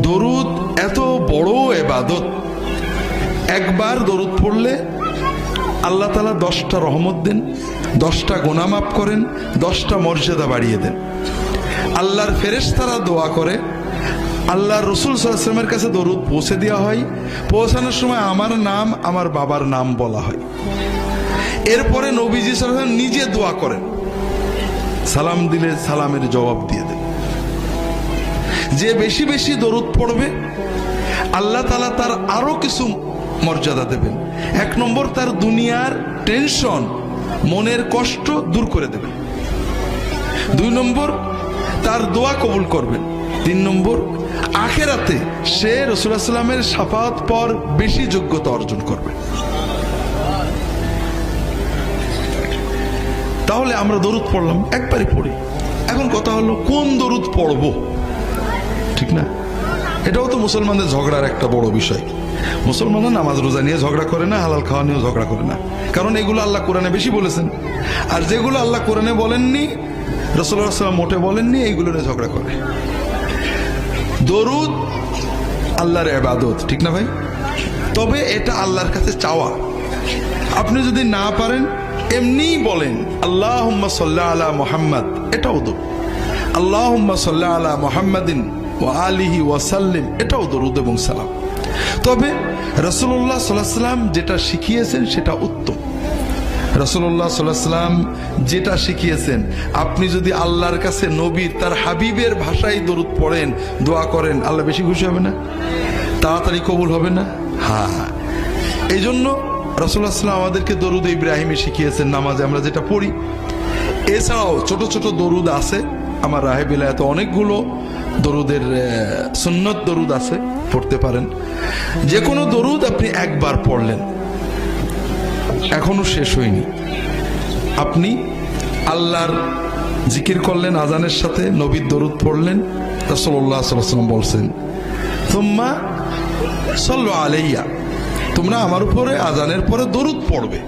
দরুদ এত বড় ইবাদত, একবার দরুদ পড়লে আল্লাহ তাআলা 10টা রহমত দেন, 10টা গুনাহ মাফ করেন, 10টা মর্যাদা বাড়িয়ে দেন। আল্লাহর ফেরেশতারা দোয়া করে, আল্লাহর রাসূল সাল্লাল্লাহু আলাইহি ওয়াসাল্লামের কাছে দরুদ পৌঁছে দেওয়া হয়, পৌঁছানোর সময় আমার নাম আমার বাবার নাম বলা হয়। এরপরে নবীজি সাল্লাল্লাহু আলাইহি ওয়াসাল্লাম নিজে দোয়া করেন, সালাম দিলে সালামের জবাব দিয়ে দেন। যে বেশি বেশি দরুদ পড়বে আল্লাহ তাআলা তার আরো কিছু মর্যাদা দেবেন। 1 নম্বর, তার দুনিয়ার টেনশন, মনের কষ্ট দূর করে দেবেন। 2 নম্বর, তার দোয়া কবুল করবেন। 3 নম্বর, আখিরাতে সে রাসূলুল্লাহ সাল্লাল্লাহু আলাইহি ওয়াসাল্লামের শাফাআত পাওয়ার বেশি যোগ্যতা অর্জন করবে। তাহলে আমরা দরুদ পড়লাম, একবারই পড়ি। এখন কথা হলো কোন দরুদ পড়বো, ঠিক না? এটাও তো মুসলমানদের ঝগড়ার একটা বড় বিষয়। মুসলমানরা নামাজ রোজা নিয়ে ঝগড়া করে না, হালাল খাওয়া নিয়েও ঝগড়া করে না, কারণ এগুলো আল্লাহ কোরআনে বেশি বলেছেন। আর যেগুলো আল্লাহ কোরআনে বলেননি, রাসূলুল্লাহ সাল্লাল্লাহু আলাইহি ওয়াসাল্লাম মোটে বলেননি, এইগুলো নিয়ে ঝগড়া করে। দরুদ আল্লাহর ইবাদত, ঠিক না ভাই? তবে এটা আল্লাহর কাছে চাওয়া। আপনি যদি না পারেন এমনিই বলেন আল্লাহুম্মা সাল্লি আলা মুহাম্মাদ, এটাও দরুদ। আল্লাহুম্মা সাল্লি আলা মুহাম্মাদিন ওয়া আলিহি ওয়া সাল্লিম, এটাও দরুদ এবং সালাম। তবে রাসূলুল্লাহ সাল্লাল্লাহু আলাইহি ওয়াসাল্লাম যেটা শিখিয়েছেন সেটা উত্তম। রাসূলুল্লাহ সাল্লাল্লাহু আলাইহি ওয়াসাল্লাম যেটা শিখিয়েছেন, আপনি যদি আল্লাহর কাছে নবীর, তার হাবিবের ভাষায় দরুদ পড়েন, দোয়া করেন, আল্লাহ বেশি খুশি হবে না? তাড়াতাড়ি কবুল হবে না? হ্যাঁ, এই জন্য রাসূলুল্লাহ সাল্লাল্লাহু আলাইহি ওয়াসাল্লাম আমাদেরকে দরুদ ইব্রাহিমী শিখিয়েছেন, নামাজে আমরা যেটা পড়ি। এছাড়াও ছোট ছোট দরুদ আছে, আমার রাহে বিলায়াতে অনেকগুলো দরুদের সুন্নত দরুদ আছে, পড়তে পারেন। যে কোনো দরুদ আপনি একবার পড়লেন, এখনো শেষ হয়নি, আপনি আল্লাহর জিকির করলেন আজানের সাথে, নবীর দরুদ পড়লেন। রাসূলুল্লাহ সাল্লাল্লাহু আলাইহি ওয়াসাল্লাম বলছেন, সুম্মা সাল্লু আলাইয়া, তোমরা আমার উপরে আজানের পরে দরুদ পড়বে।